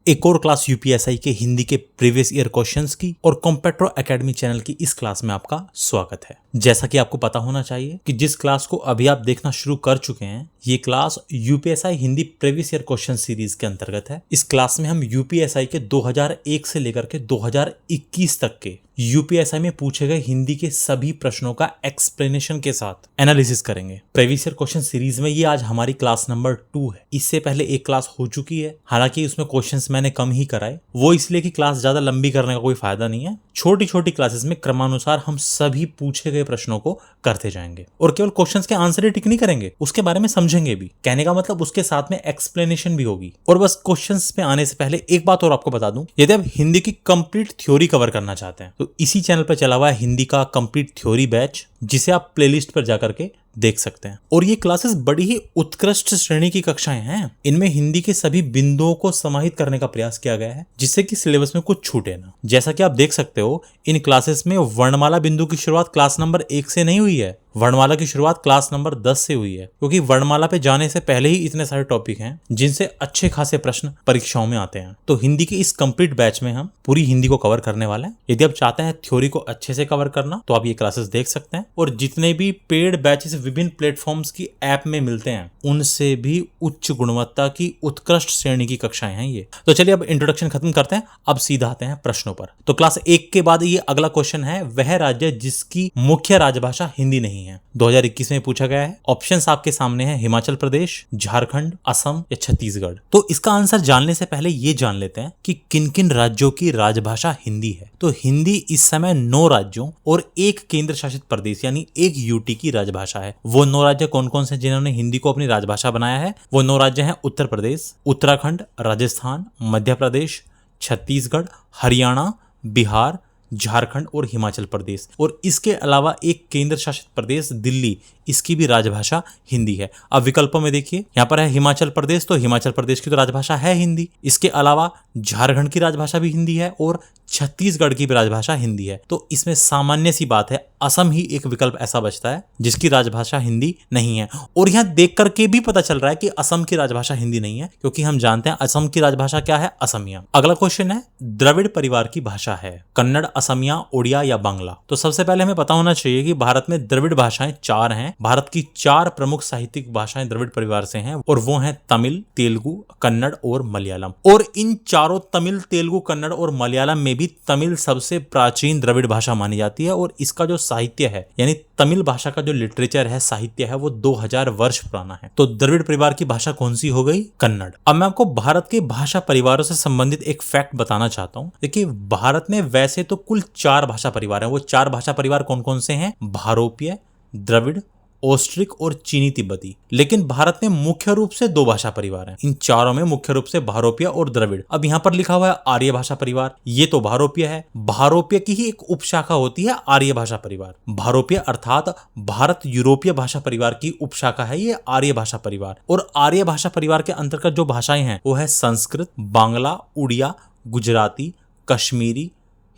एक और class UPSI के हिंदी के प्रीवियस ईयर क्वेश्चंस की और कॉम्पेट्रो एकेडमी चैनल की इस क्लास में आपका स्वागत है। जैसा कि आपको पता होना चाहिए कि जिस क्लास को अभी आप देखना शुरू कर चुके हैं, ये class UPSI Hindi previous year question series के अंतर्गत है। इस क्लास में हम यूपीएसआई के 2001 से लेकर के 2021 तक के यूपीएसआई में पूछे गए हिंदी के सभी प्रश्नों का एक्सप्लेनेशन के साथ एनालिसिस करेंगे। प्रीवियस ईयर क्वेश्चन सीरीज में ये आज हमारी क्लास नंबर 2 है। इससे पहले एक क्लास हो चुकी है, हालांकि उसमें क्वेश्चंस मैंने कम ही कराए, वो इसलिए कि क्लास ज्यादा लंबी करने का कोई फायदा नहीं है। छोटी छोटी क्लासेस में क्रमानुसार हम सभी पूछे गए प्रश्नों को करते जाएंगे और केवल क्वेश्चंस के आंसर ही टिक नहीं करेंगे, उसके बारे में समझेंगे भी। कहने का मतलब उसके साथ में एक्सप्लेनेशन भी होगी। और बस क्वेश्चंस पे आने से पहले एक बात और आपको बता दूं, यदि आप हिंदी की कंप्लीट थ्योरी कवर करना चाहते हैं तो इसी चैनल पर चला हुआ है हिंदी का कंप्लीट थ्योरी बैच, जिसे आप प्लेलिस्ट पर जाकर के देख सकते हैं। और ये क्लासेस बड़ी ही उत्कृष्ट श्रेणी की कक्षाएं हैं। इनमें हिंदी के सभी बिंदुओं को समाहित करने का प्रयास किया गया है, जिससे कि सिलेबस में कुछ छूटे ना। जैसा कि आप देख सकते हो, इन क्लासेस में वर्णमाला बिंदु की शुरुआत क्लास नंबर 1 से नहीं हुई है, वर्णमाला की शुरुआत क्लास नंबर 10 से हुई है, क्योंकि वर्णमाला पे जाने से पहले ही इतने सारे टॉपिक हैं जिनसे अच्छे खासे प्रश्न परीक्षाओं में आते हैं। तो हिंदी के इस कंप्लीट बैच में हम पूरी हिंदी को कवर करने वाले हैं। यदि आप चाहते हैं थ्योरी को अच्छे से कवर करना तो आप ये क्लासेस देख सकते हैं। और जितने भी पेड बैचेस विभिन्न प्लेटफॉर्म्स की ऐप में मिलते हैं, उनसे भी उच्च गुणवत्ता की उत्कृष्ट श्रेणी की कक्षाएं हैं ये। तो चलिए अब इंट्रोडक्शन खत्म करते हैं, अब सीधा आते हैं प्रश्नों पर। तो क्लास 1 के बाद ये अगला क्वेश्चन है, वह राज्य जिसकी मुख्य राजभाषा हिंदी नहीं है। 2021 में पूछा गया है। ऑप्शंस आपके सामने हैं, हिमाचल प्रदेश, झारखंड, असम या छत्तीसगढ़। तो इसका आंसर जानने से पहले ये जान लेते हैं कि किन किन राज्यों की राजभाषा हिंदी है। तो हिंदी इस समय 9 राज्यों और 1 केंद्र शासित प्रदेश यानी 1 यूटी की राजभाषा है। वो 9 राज्य कौन कौन से जिन्होंने हिंदी को अपनी राजभाषा बनाया है? वो 9 राज्य हैं, उत्तर प्रदेश, उत्तराखंड, राजस्थान, मध्य प्रदेश, छत्तीसगढ़, हरियाणा, बिहार, झारखंड और हिमाचल प्रदेश। और इसके अलावा 1 केंद्र शासित प्रदेश दिल्ली, इसकी भी राजभाषा हिंदी है। अब विकल्पों में देखिए, यहाँ पर है हिमाचल प्रदेश, तो हिमाचल प्रदेश की तो राजभाषा है हिंदी। इसके अलावा झारखंड की राजभाषा भी हिंदी है और छत्तीसगढ़ की भी राजभाषा हिंदी है। तो इसमें सामान्य सी बात है, असम ही एक विकल्प ऐसा बचता है जिसकी राजभाषा हिंदी नहीं है। और यहाँ देख करके भी पता चल रहा है कि असम की राजभाषा हिंदी नहीं है, क्योंकि हम जानते हैं असम की राजभाषा क्या है, असमिया। अगला क्वेश्चन है, द्रविड़ परिवार की भाषा है कन्नड़, असमिया, उड़िया या बांग्ला। तो सबसे पहले हमें पता होना चाहिए कि भारत में द्रविड़ भाषाएं 4 हैं। भारत की 4 प्रमुख साहित्यिक भाषाएं द्रविड़ परिवार से हैं, और वो हैं तमिल, तेलुगु, कन्नड़ और मलयालम। और इन चारों तमिल, तेलुगु, कन्नड़ और मलयालम में भी तमिल सबसे प्राचीन द्रविड़ भाषा मानी जाती है। और इसका जो साहित्य है, यानी तमिल भाषा का जो लिटरेचर है, साहित्य है, वो 2000 वर्ष पुराना है। तो द्रविड़ परिवार की भाषा कौन सी हो गई? कन्नड़। अब मैं आपको भारत के भाषा परिवारों से संबंधित एक फैक्ट बताना चाहता हूँ। देखिए, भारत में वैसे तो कुल 4 भाषा परिवार हैं। वो 4 भाषा परिवार कौन कौन से हैं? भारोपीय, द्रविड़, ऑस्ट्रिक और चीनी तिब्बती। लेकिन भारत में मुख्य रूप से 2 भाषा परिवार हैं। इन चारों में मुख्य रूप से भारोपीय और द्रविड़। अब यहाँ पर लिखा हुआ है आर्य भाषा परिवार, ये तो भारोपीय है। भारोपीय की ही एक उपशाखा होती है आर्य भाषा परिवार। भारोपीय अर्थात भारत यूरोपीय भाषा परिवार की उपशाखा है ये आर्य भाषा परिवार। और आर्य भाषा परिवार के अंतर्गत जो भाषाएं हैं वो है संस्कृत, बांग्ला, उड़िया, गुजराती, कश्मीरी,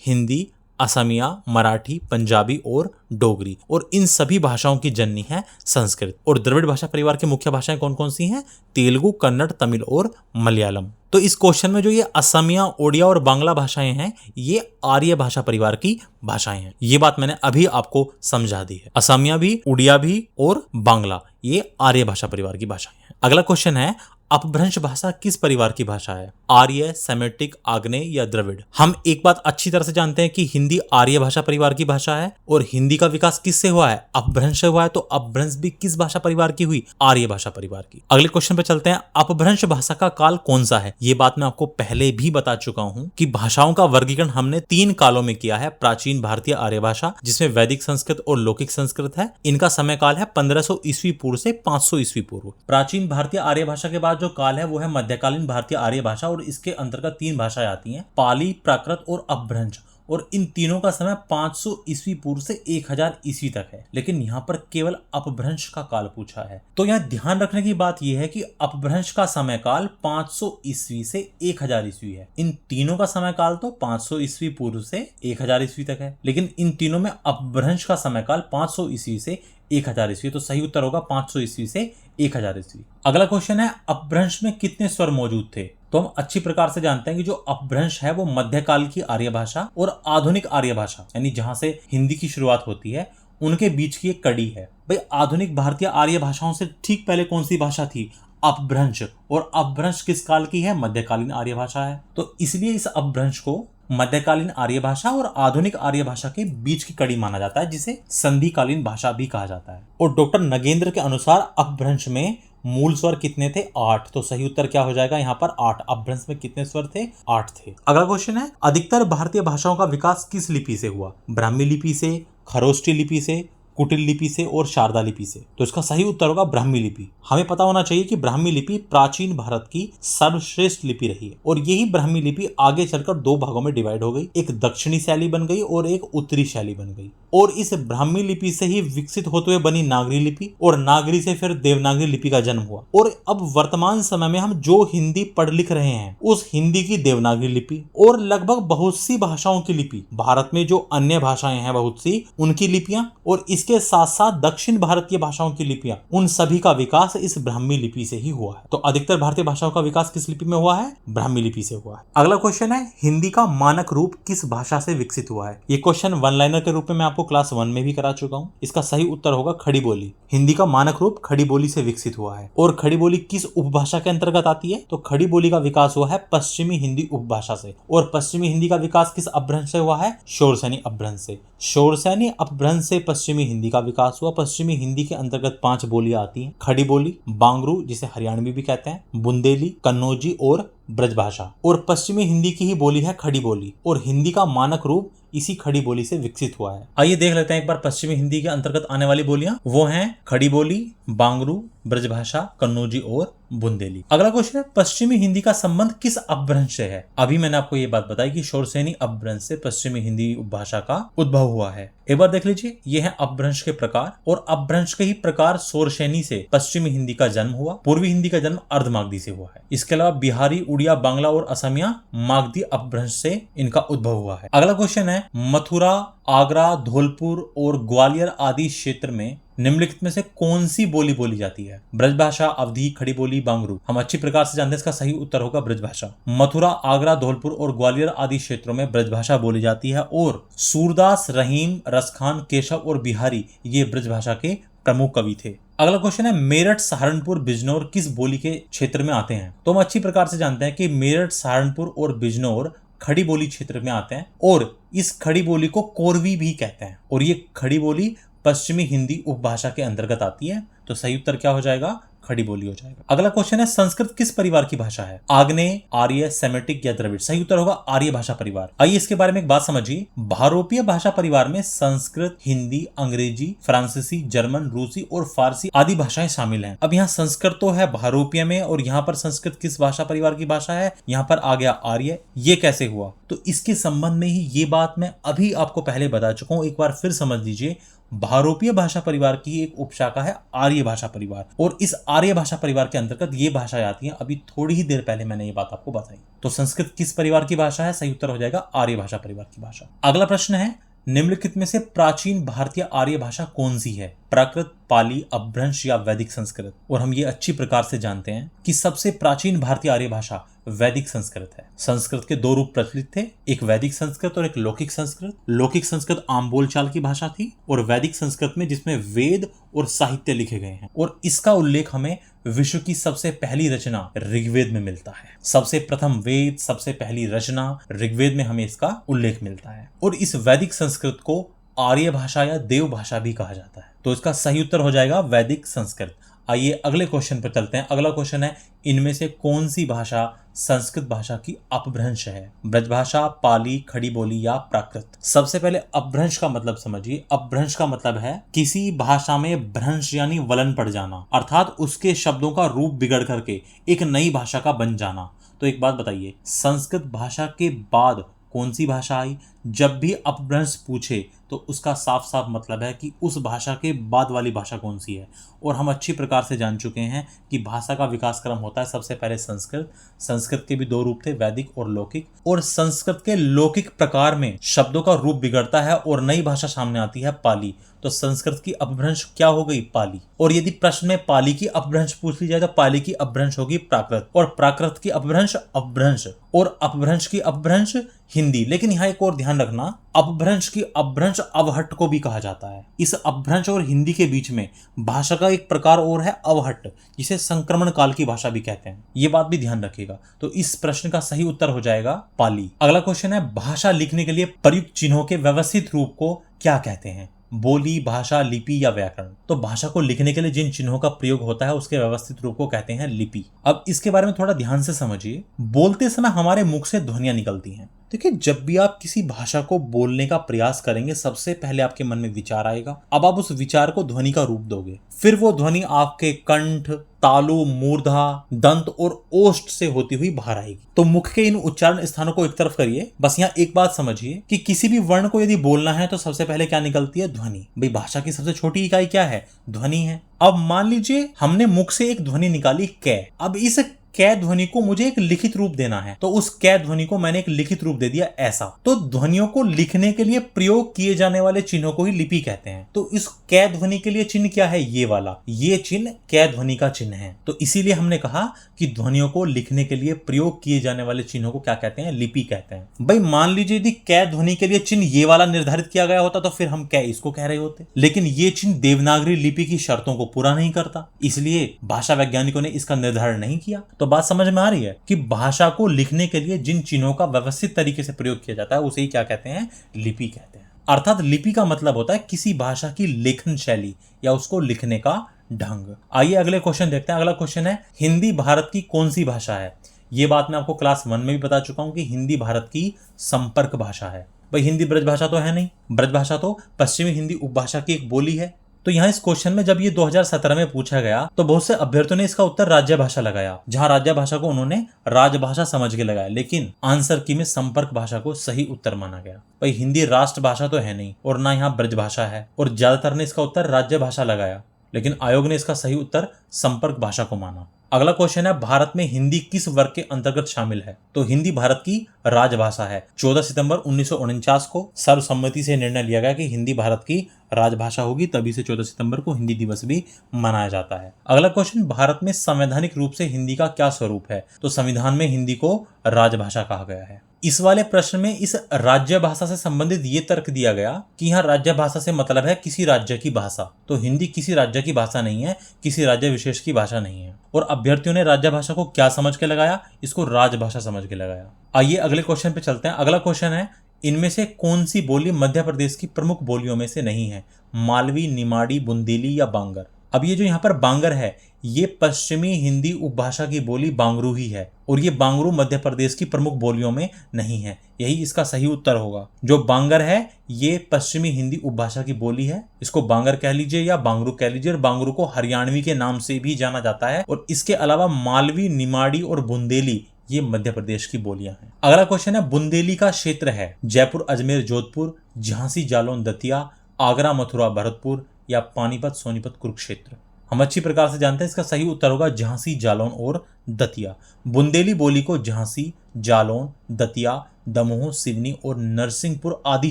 हिंदी, असमिया, मराठी, पंजाबी और डोगरी। और इन सभी भाषाओं की जननी है संस्कृत। और द्रविड़ भाषा परिवार की मुख्य भाषाएं कौन कौन सी हैं? तेलुगु, कन्नड़, तमिल और मलयालम। तो इस क्वेश्चन में जो ये असमिया, ओडिया और बांग्ला भाषाएं हैं, ये आर्य भाषा परिवार की भाषाएं हैं। ये बात मैंने अभी आपको समझा दी है। असमिया भी, उड़िया भी और बांग्ला, ये आर्य भाषा परिवार की भाषाएं हैं। अगला क्वेश्चन है, अपभ्रंश भाषा किस परिवार की भाषा है? आर्य, सेमेटिक, आग्नेय या द्रविड़? हम एक बात अच्छी तरह से जानते हैं कि हिंदी आर्य भाषा परिवार की भाषा है। और हिंदी का विकास किससे हुआ है? अपभ्रंश से हुआ है। तो अपभ्रंश भी किस भाषा परिवार की हुई? आर्य भाषा परिवार की। अगले क्वेश्चन पे चलते हैं, अपभ्रंश भाषा का काल कौन सा है? ये बात मैं आपको पहले भी बता चुका हूं कि भाषाओं का वर्गीकरण हमने 3 कालों में किया है। प्राचीन भारतीय आर्य भाषा, जिसमें वैदिक संस्कृत और लौकिक संस्कृत है, इनका समय काल है 1500 ईस्वी पूर्व से 500 ईस्वी पूर्व। प्राचीन भारतीय आर्य भाषा के बाद जो काल है वो है मध्यकालीन भारतीय आर्य भाषा। और इसके अंतर्गत 3 भाषाएं आती हैं, पाली, प्राकृत और अपभ्रंश। और इन तीनों का समय 500 ईस्वी पूर्व से 1000 ईस्वी तक है। लेकिन यहाँ पर केवल अपभ्रंश का काल पूछा है। तो यहाँ ध्यान रखने की बात यह है कि अपभ्रंश का समय काल 500 ईस्वी से 1000 ईस्वी है। इन तीनों का समय काल तो 500 ईस्वी पूर्व से 1000 ईस्वी तक है। लेकिन इन तीनों में अपभ्रंश का समय काल 500 ईस्वी से 1000 ईस्वी। तो सही उत्तर होगा 500 ईस्वी से 1000 ईस्वी। अगला क्वेश्चन है, अपभ्रंश में कितने स्वर मौजूद थे? तो हम अच्छी प्रकार से जानते हैं कि जो अपभ्रंश है वो मध्यकाल की आर्य भाषा और आधुनिक आर्य भाषा, यानी जहां से हिंदी की शुरुआत होती है, उनके बीच की एक कड़ी है। भाई आधुनिक भारतीय आर्य भाषाओं से ठीक पहले कौन सी भाषा थी? अपभ्रंश। और अपभ्रंश किस काल की है? मध्यकालीन आर्य भाषा है। तो इसलिए इस अपभ्रंश को मध्यकालीन आर्य भाषा और आधुनिक आर्य भाषा के बीच की कड़ी माना जाता है, जिसे संधिकालीन भाषा भी कहा जाता है। और डॉक्टर नगेंद्र के अनुसार अपभ्रंश में मूल स्वर कितने थे? 8। तो सही उत्तर क्या हो जाएगा यहाँ पर? 8। अपभ्रंश में कितने स्वर थे? 8 थे। अगला क्वेश्चन है, अधिकतर भारतीय भाषाओं का विकास किस लिपि से हुआ? ब्राह्मी लिपि से, खरोष्टी लिपि से, कुटिल लिपि से और शारदा लिपि से? तो इसका सही उत्तर होगा ब्राह्मी लिपि। हमें पता होना चाहिए कि ब्राह्मी लिपि प्राचीन भारत की सर्वश्रेष्ठ लिपि रही है और यही ब्राह्मी लिपि आगे चलकर 2 भागों में डिवाइड हो गई, एक दक्षिणी शैली बन गई और एक उत्तरी शैली बन गई। और इस ब्राह्मी लिपि से ही विकसित होते हुए बनी नागरी लिपि और नागरी से फिर देवनागरी लिपि का जन्म हुआ। और अब वर्तमान समय में हम जो हिंदी पढ़ लिख रहे हैं उस हिंदी की देवनागरी लिपि और लगभग बहुत सी भाषाओं की लिपि, भारत में जो अन्य भाषाएं हैं बहुत सी, उनकी लिपियां और इसके साथ साथ दक्षिण भारतीय भाषाओं की लिपियां, उन सभी का विकास इस ब्राह्मी लिपि से ही हुआ है। तो अधिकतर भारतीय भाषाओं का विकास किस लिपि में हुआ है? ब्राह्मी लिपि से हुआ है। अगला क्वेश्चन है, हिंदी का मानक रूप किस भाषा से विकसित हुआ है? ये क्वेश्चन वन लाइनर के रूप में मैं आपको क्लास 1 में भी करा चुका हूं। इसका सही उत्तर होगा खड़ी बोली। हिंदी का मानक रूप खड़ी बोली से विकसित हुआ है। और खड़ी बोली किस उपभाषा के अंतर्गत आती है? तो खड़ी बोली का विकास हुआ है पश्चिमी हिंदी उपभाषा से। और पश्चिमी हिंदी का विकास किस अपभ्रंश से हुआ है? शौरसैनी अपभ्रंश से। शौरसैनी अपभ्रंश से पश्चिमी हिंदी का विकास हुआ। पश्चिमी हिंदी के अंतर्गत 5 बोलियां आती हैं: खड़ी बोली, बांगरू जिसे हरियाणवी भी कहते हैं, बुंदेली, कन्नौजी और ब्रजभाषा। और पश्चिमी हिंदी की ही बोली है खड़ी बोली और हिंदी का मानक रूप इसी खड़ी बोली से विकसित हुआ है। आइए देख लेते हैं एक बार पश्चिमी हिंदी के अंतर्गत आने वाली बोलियां। वो हैं खड़ी बोली, बांगरू, ब्रजभाषा, कन्नौजी और बुंदेली। अगला क्वेश्चन है, पश्चिमी हिंदी का संबंध किस अपभ्रंश से है? अभी मैंने आपको ये बात बताई कि शौरसैनी अपभ्रंश से पश्चिमी हिंदी उपभाषा का उद्भव हुआ है। एक बार देख लीजिए, ये है अपभ्रंश के प्रकार और अपभ्रंश के ही प्रकार शौरसैनी से पश्चिमी हिंदी का जन्म हुआ। पूर्वी हिंदी का जन्म अर्धमागधी से हुआ है। इसके अलावा बिहारी, उड़िया, बांग्ला और असमिया मागधी अपभ्रंश से इनका उद्भव हुआ है। अगला क्वेश्चन है, मथुरा, आगरा, धौलपुर और ग्वालियर आदि क्षेत्र में निम्नलिखित में से कौन सी बोली बोली जाती है? ब्रजभाषा, अवधी, खड़ी बोली, बांगरू। हम अच्छी प्रकार से जानते हैं इसका सही उत्तर होगा ब्रजभाषा। मथुरा, आगरा, धौलपुर और ग्वालियर आदि क्षेत्रों में ब्रजभाषा बोली जाती है और सूरदास, रहीम, रसखान, केशव और बिहारी ये ब्रजभाषा के प्रमुख कवि थे। अगला क्वेश्चन है, मेरठ, सहारनपुर, बिजनौर किस बोली के क्षेत्र में आते हैं? तो हम अच्छी प्रकार से जानते हैं कि मेरठ, सहारनपुर और बिजनौर खड़ी बोली क्षेत्र में आते हैं और इस खड़ी बोली को कोरवी भी कहते हैं और ये खड़ी बोली पश्चिमी हिंदी उपभाषा के अंतर्गत आती है। तो सही उत्तर क्या हो जाएगा? खड़ी बोली हो जाएगा। अगला क्वेश्चन है, संस्कृत किस परिवार की भाषा है? आग्नेय, आर्य, सेमेटिक या द्रविड़? सही उत्तर होगा आर्य भाषा परिवार। आइए इसके बारे में एक बात समझिए। भारोपीय भाषा परिवार में संस्कृत, हिंदी, अंग्रेजी, फ्रांसीसी, जर्मन, रूसी और फारसी आदि भाषाएं शामिल हैं। अब यहाँ संस्कृत तो है भारोपीय में और यहाँ पर संस्कृत किस भाषा परिवार की भाषा है? यहाँ पर आ गया आर्य। ये कैसे हुआ? तो इसके संबंध में ही ये बात मैं अभी आपको पहले बता चुका हूँ, एक बार फिर समझ लीजिए। भारोपीय भाषा परिवार की एक उपशाखा है आर्य भाषा परिवार और इस आर्य भाषा परिवार के अंतर्गत ये भाषाएं आती हैं। अभी थोड़ी ही देर पहले मैंने ये बात आपको बताई। तो संस्कृत किस परिवार की भाषा है? सही उत्तर हो जाएगा आर्य भाषा परिवार की भाषा। अगला प्रश्न है, निम्नलिखित में से प्राचीन भारतीय आर्य भाषा कौन सी है? प्राकृत, पाली, अपभ्रंश या वैदिक संस्कृत? और हम ये अच्छी प्रकार से जानते हैं कि सबसे प्राचीन भारतीय आर्य भाषा वैदिक संस्कृत है। संस्कृत के 2 रूप प्रचलित थे, एक वैदिक संस्कृत और एक लौकिक संस्कृत। लौकिक संस्कृत आम बोलचाल की भाषा थी और वैदिक संस्कृत में जिसमें वेद और साहित्य लिखे गए हैं और इसका उल्लेख हमें विश्व की सबसे पहली रचना ऋग्वेद में मिलता है। सबसे प्रथम वेद, सबसे पहली रचना ऋग्वेद में हमें इसका उल्लेख मिलता है और इस वैदिक संस्कृत को आर्य भाषा या देव भाषा भी कहा जाता है। तो इसका सही उत्तर हो जाएगा वैदिक संस्कृत। आइए अगले क्वेश्चन पर चलते हैं। अगला क्वेश्चन है, इनमें से कौन सी भाषा संस्कृत भाषा की अपभ्रंश है? ब्रजभाषा, पाली, खड़ी बोली या प्राकृत? सबसे पहले अपभ्रंश का मतलब समझिए। अपभ्रंश का मतलब है किसी भाषा में भ्रंश यानी वलन पड़ जाना, अर्थात उसके शब्दों का रूप बिगड़ करके एक नई भाषा का बन जाना। तो एक बात बताइए, संस्कृत भाषा के बाद कौन सी भाषा आई जब भी अपभ्रंश पूछे तो उसका साफ साफ मतलब है कि उस भाषा के बाद वाली भाषा कौन सी है। और हम अच्छी प्रकार से जान चुके हैं कि भाषा का विकास क्रम होता है सबसे पहले संस्कृत। संस्कृत के भी दो रूप थे, वैदिक और लौकिक। और संस्कृत के लौकिक प्रकार में शब्दों का रूप बिगड़ता है और नई भाषा सामने आती है, पाली। तो संस्कृत की अपभ्रंश क्या हो गई? पाली। और यदि प्रश्न में पाली की अपभ्रंश पूछ ली जाए तो पाली की अपभ्रंश होगी प्राकृत, और प्राकृत की अपभ्रंश अपभ्रंश, और अपभ्रंश की अपभ्रंश हिंदी। लेकिन यहाँ एक और ध्यान रखना, अपभ्रंश की अपभ्रंश अवहट्ट को भी कहा जाता है। इस अपभ्रंश और हिंदी के बीच में भाषा का एक प्रकार और है अवहट्ट, जिसे संक्रमण काल की भाषा भी कहते हैं। ये बात भी ध्यान रखिएगा। तो इस प्रश्न का सही उत्तर हो जाएगा पाली। अगला क्वेश्चन है, भाषा लिखने के लिए प्रयुक्त चिन्हों के व्यवस्थित रूप को क्या कहते हैं? बोली, भाषा, लिपि या व्याकरण? तो भाषा को लिखने के लिए जिन चिन्हों का प्रयोग होता है उसके व्यवस्थित रूप को कहते हैं लिपि। अब इसके बारे में थोड़ा ध्यान से समझिए। बोलते समय हमारे मुख से ध्वनियां निकलती हैं। देखिए, जब भी आप किसी भाषा को बोलने का प्रयास करेंगे सबसे पहले आपके मन में विचार आएगा। अब आप उस विचार को ध्वनि का रूप दोगे, फिर वो ध्वनि आपके कंठ, तालु, मूर्धा, दंत और ओष्ठ से होती हुई बाहर आएगी। तो मुख के इन उच्चारण स्थानों को एक तरफ करिए। बस यहाँ एक बात समझिए कि किसी भी वर्ण को यदि बोलना है तो सबसे पहले क्या निकलती है? ध्वनि। भाई, भाषा की सबसे छोटी इकाई क्या है? ध्वनि है। अब मान लीजिए हमने मुख से एक ध्वनि निकाली कै। अब इस कै ध्वनि को मुझे एक लिखित रूप देना है, तो उस कै ध्वनि को मैंने एक लिखित रूप दे दिया ऐसा। तो ध्वनियों को लिखने के लिए प्रयोग किए जाने वाले चिन्हों को ही लिपि कहते हैं। तो इस कै ध्वनि के लिए चिन्ह क्या है? ये वाला, ये चिन्ह कै ध्वनि का चिन्ह है। तो इसीलिए हमने कहा कि ध्वनियों को लिखने के लिए प्रयोग किए जाने वाले चिन्हों को क्या कहते हैं? लिपि कहते हैं। भाई, मान लीजिए यदि कै ध्वनि के लिए चिन्ह ये वाला निर्धारित किया गया होता तो फिर हम कै इसको कह रहे होते, लेकिन ये चिन्ह देवनागरी लिपि की शर्तों को पूरा नहीं करता, इसलिए भाषा वैज्ञानिकों ने इसका निर्धारण नहीं किया। तो बात समझ में आ रही है कि भाषा को लिखने के लिए जिन चिन्हों का व्यवस्थित तरीके से प्रयोग किया जाता है उसे ही क्या कहते हैं? लिपि कहते हैं। अर्थात लिपि का मतलब होता है किसी भाषा की लेखन शैली या उसको लिखने का ढंग। आइए अगले क्वेश्चन देखते हैं। अगला क्वेश्चन है, हिंदी भारत की कौन सी भाषा है? ये बात मैं आपको क्लास 1 में भी बता चुका हूं कि हिंदी भारत की संपर्क भाषा है। भाई, हिंदी ब्रज भाषा तो है नहीं। ब्रज भाषा तो पश्चिमी हिंदी उपभाषा की एक बोली है। तो यहाँ इस क्वेश्चन में जब ये 2017 में पूछा गया तो बहुत से अभ्यर्थियों ने इसका उत्तर राज्य भाषा लगाया, जहां राज्य भाषा को उन्होंने राजभाषा समझ के लगाया, लेकिन आंसर की में संपर्क भाषा को सही उत्तर माना गया। भाई, हिंदी राष्ट्र भाषा तो है नहीं और ना यहाँ ब्रज भाषा है, और ज्यादातर ने इसका उत्तर राज्य भाषा लगाया, लेकिन आयोग ने इसका सही उत्तर संपर्क भाषा को माना। अगला क्वेश्चन है, भारत में हिंदी किस वर्ग के अंतर्गत शामिल है? तो हिंदी भारत की राजभाषा है। 14 सितंबर 1949 को सर्वसम्मति से निर्णय लिया गया कि हिंदी भारत की राजभाषा होगी, तभी से 14 सितंबर को हिंदी दिवस भी मनाया जाता है। अगला क्वेश्चन, भारत में संवैधानिक रूप से हिंदी का क्या स्वरूप है? तो संविधान में हिंदी को राजभाषा कहा गया है। इस वाले प्रश्न में इस राज्य भाषा से संबंधित ये तर्क दिया गया कि यहाँ राज्य भाषा से मतलब है किसी राज्य की भाषा। तो हिंदी किसी राज्य की भाषा नहीं है, किसी राज्य विशेष की भाषा नहीं है। और अभ्यर्थियों ने राज्य भाषा को क्या समझ के लगाया? इसको राजभाषा समझ के लगाया। आइए अगले क्वेश्चन पे चलते हैं। अगला क्वेश्चन है, इनमें से कौन सी बोली मध्य प्रदेश की प्रमुख बोलियों में से नहीं है? मालवी, निमाड़ी, बुंदेली या बांगर? अब ये जो यहाँ पर बांगर है, ये पश्चिमी हिंदी उपभाषा की बोली बांगरू ही है, और ये बांगरू मध्य प्रदेश की प्रमुख बोलियों में नहीं है। यही इसका सही उत्तर होगा। जो बांगर है ये पश्चिमी हिंदी उपभाषा की बोली है। इसको बांगर कह लीजिए या बांगरू कह लीजिए, और बांगरू को हरियाणवी के नाम से भी जाना जाता है। और इसके अलावा मालवी, निमाड़ी और बुंदेली ये मध्य प्रदेश की बोलियां हैं। अगला क्वेश्चन है, बुंदेली का क्षेत्र है जयपुर, अजमेर, जोधपुर, झांसी, जालौन, दतिया, आगरा, मथुरा, भरतपुर या पानीपत, सोनीपत, कुरुक्षेत्र? हम अच्छी प्रकार से जानते हैं इसका सही उत्तर होगा झांसी, जालौन और दतिया। बुंदेली बोली को झांसी, जालौन, दतिया, दमोह, सिवनी और नरसिंहपुर आदि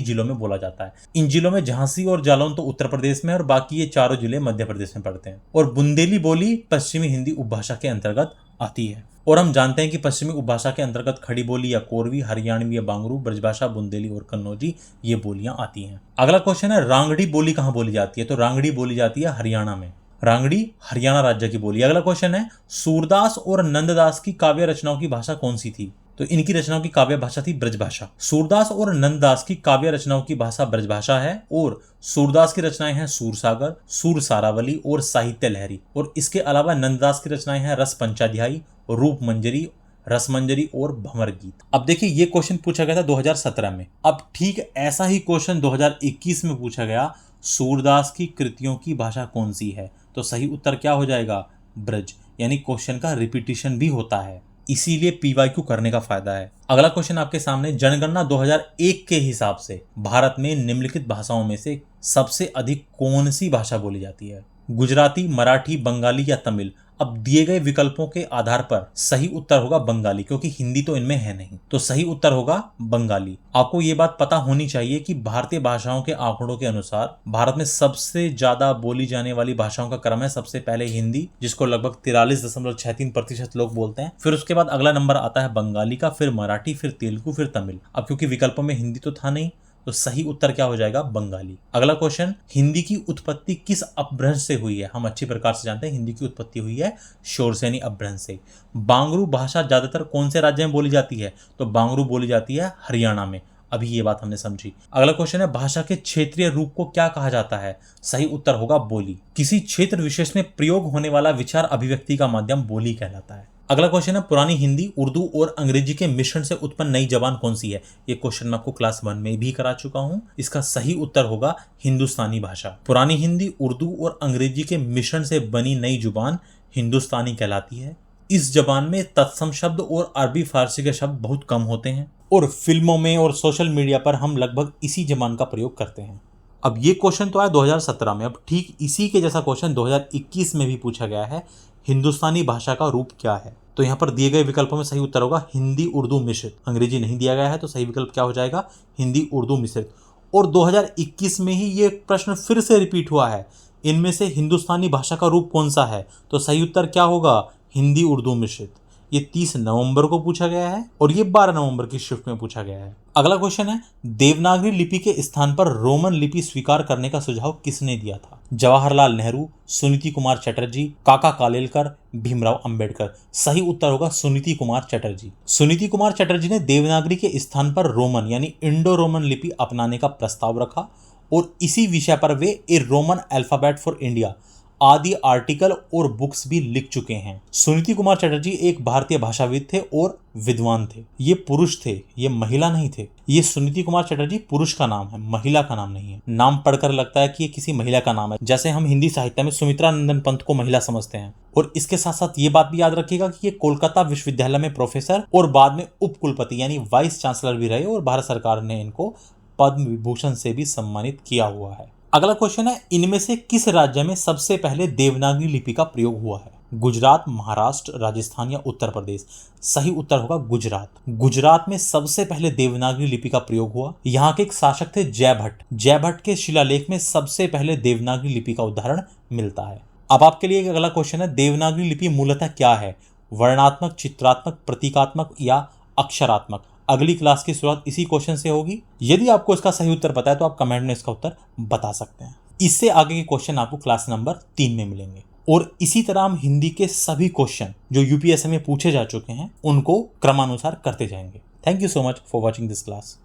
जिलों में बोला जाता है। इन जिलों में झांसी और जालौन तो उत्तर प्रदेश में है और बाकी ये चारों जिले मध्य प्रदेश में पड़ते हैं। और बुंदेली बोली पश्चिमी हिंदी उपभाषा के अंतर्गत आती है। और हम जानते हैं कि पश्चिमी उपभाषा के अंतर्गत खड़ी बोली या कोरवी, हरियाणवी या बांगरू, ब्रजभाषा, बुंदेली और कन्नौजी ये बोलियां आती हैं। अगला क्वेश्चन है, रांगड़ी बोली कहाँ बोली जाती है? तो रांगड़ी बोली जाती है हरियाणा में। रांगड़ी हरियाणा राज्य की बोली। अगला क्वेश्चन है, सूरदास और नंददास की काव्य रचनाओं की भाषा कौन सी थी? तो इनकी रचनाओं की काव्य भाषा थी ब्रजभाषा। सूरदास और नंददास की काव्य रचनाओं की भाषा ब्रजभाषा है, और सूरदास की रचनाएं हैं सूरसागर, सूर सारावली और साहित्य लहरी। और इसके अलावा नंददास की रचनाएं हैं रस पंचाध्यायी, रूप मंजरी, रसमंजरी और भंवर गीत। अब देखिए, ये क्वेश्चन पूछा गया था 2017 में। अब ठीक ऐसा ही क्वेश्चन 2021 में पूछा गया, सूरदास की कृतियों की भाषा कौन सी है? तो सही उत्तर क्या हो जाएगा? ब्रज। यानी क्वेश्चन का रिपीटिशन भी होता है। इसीलिए PYQ करने का फायदा है। अगला क्वेश्चन आपके सामने, जनगणना 2001 के हिसाब से भारत में निम्नलिखित भाषाओं में से सबसे अधिक कौन सी भाषा बोली जाती है? गुजराती, मराठी, बंगाली या तमिल? अब दिए गए विकल्पों के आधार पर सही उत्तर होगा बंगाली, क्योंकि हिंदी तो इनमें है नहीं, तो सही उत्तर होगा बंगाली। आपको ये बात पता होनी चाहिए कि भारतीय भाषाओं के आंकड़ों के अनुसार भारत में सबसे ज्यादा बोली जाने वाली भाषाओं का क्रम है सबसे पहले हिंदी, जिसको लगभग 43.63% लोग बोलते हैं। फिर उसके बाद अगला नंबर आता है बंगाली का, फिर मराठी, फिर तेलुगु, फिर तमिल। अब क्योंकि विकल्पों में हिंदी तो था नहीं, तो सही उत्तर क्या हो जाएगा? बंगाली। अगला क्वेश्चन, हिंदी की उत्पत्ति किस अपभ्रंश से हुई है? हम अच्छी प्रकार से जानते हैं हिंदी की उत्पत्ति हुई है शोरसेनी अपभ्रंश से। बांगरू भाषा ज्यादातर कौन से राज्य में बोली जाती है? तो बांगरू बोली जाती है हरियाणा में। अभी ये बात हमने समझी। अगला क्वेश्चन है, भाषा के क्षेत्रीय रूप को क्या कहा जाता है? सही उत्तर होगा बोली। किसी क्षेत्र विशेष में प्रयोग होने वाला विचार अभिव्यक्ति का माध्यम बोली कहलाता है। अगला क्वेश्चन है, पुरानी हिंदी, उर्दू और अंग्रेजी के मिश्रण से उत्पन्न नई जबान कौन सी है? ये क्वेश्चन मैं आपको क्लास 1 में भी करा चुका हूं। इसका सही उत्तर होगा हिंदुस्तानी भाषा। पुरानी हिंदी, उर्दू और अंग्रेजी के मिश्रण से बनी नई जुबान हिंदुस्तानी कहलाती है। इस जबान में तत्सम शब्द और अरबी फारसी के शब्द बहुत कम होते हैं और फिल्मों में और सोशल मीडिया पर हम लगभग इसी जबान का प्रयोग करते हैं। अब ये क्वेश्चन तो आया 2017 में, अब ठीक इसी के जैसा क्वेश्चन 2021 में भी पूछा गया है। हिंदुस्तानी भाषा का रूप क्या है? तो यहाँ पर दिए गए विकल्पों में सही उत्तर होगा हिंदी उर्दू मिश्रित। अंग्रेजी नहीं दिया गया है, तो सही विकल्प क्या हो जाएगा? हिंदी उर्दू मिश्रित। और 2021 में ही ये प्रश्न फिर से रिपीट हुआ है, इनमें से हिंदुस्तानी भाषा का रूप कौन सा है? तो सही उत्तर क्या होगा? हिंदी उर्दू मिश्रित। ये 30 नवंबर को पूछा गया है और ये 12 नवंबर की शिफ्ट में पूछा गया है। अगला क्वेश्चन है, देवनागरी लिपि के स्थान पर रोमन लिपि स्वीकार करने का सुझाव किसने दिया था? जवाहरलाल नेहरू, सुनीति कुमार चटर्जी, काका कालेलकर, भीमराव अंबेडकर? सही उत्तर होगा सुनीति कुमार चटर्जी। सुनीति कुमार चटर्जी ने देवनागरी के स्थान पर रोमन यानी इंडो रोमन लिपि अपनाने का प्रस्ताव रखा और इसी विषय पर वे ए रोमन अल्फाबेट फॉर इंडिया आदि आर्टिकल और बुक्स भी लिख चुके हैं। सुनीति कुमार चटर्जी एक भारतीय भाषाविद थे और विद्वान थे। ये पुरुष थे, ये महिला नहीं थे। ये सुनीति कुमार चटर्जी पुरुष का नाम है, महिला का नाम नहीं है। नाम पढ़कर लगता है कि ये किसी महिला का नाम है, जैसे हम हिंदी साहित्य में सुमित्रा नंदन पंत को महिला समझते हैं। और इसके साथ साथ ये बात भी याद रखिएगा कि ये कोलकाता विश्वविद्यालय में प्रोफेसर और बाद में उप कुलपति यानी वाइस चांसलर भी रहे और भारत सरकार ने इनको पद्म विभूषण से भी सम्मानित किया हुआ है। अगला क्वेश्चन है, इनमें से किस राज्य में सबसे पहले देवनागरी लिपि का प्रयोग हुआ है? गुजरात, महाराष्ट्र, राजस्थान या उत्तर प्रदेश? सही उत्तर होगा गुजरात। गुजरात में सबसे पहले देवनागरी लिपि का प्रयोग हुआ। यहाँ के एक शासक थे जयभट्ट। जयभट्ट के शिलालेख में सबसे पहले देवनागरी लिपि का उदाहरण मिलता है। अब आपके लिए एक अगला क्वेश्चन है, देवनागरी लिपि मूलतः क्या है? वर्णात्मक, चित्रात्मक, प्रतीकात्मक या अक्षरात्मक? अगली क्लास की शुरुआत इसी क्वेश्चन से होगी। यदि आपको इसका सही उत्तर पता है तो आप कमेंट में इसका उत्तर बता सकते हैं। इससे आगे के क्वेश्चन आपको क्लास नंबर 3 में मिलेंगे और इसी तरह हम हिंदी के सभी क्वेश्चन जो यूपीएससी में पूछे जा चुके हैं उनको क्रमानुसार करते जाएंगे। Thank you so much for watching this class.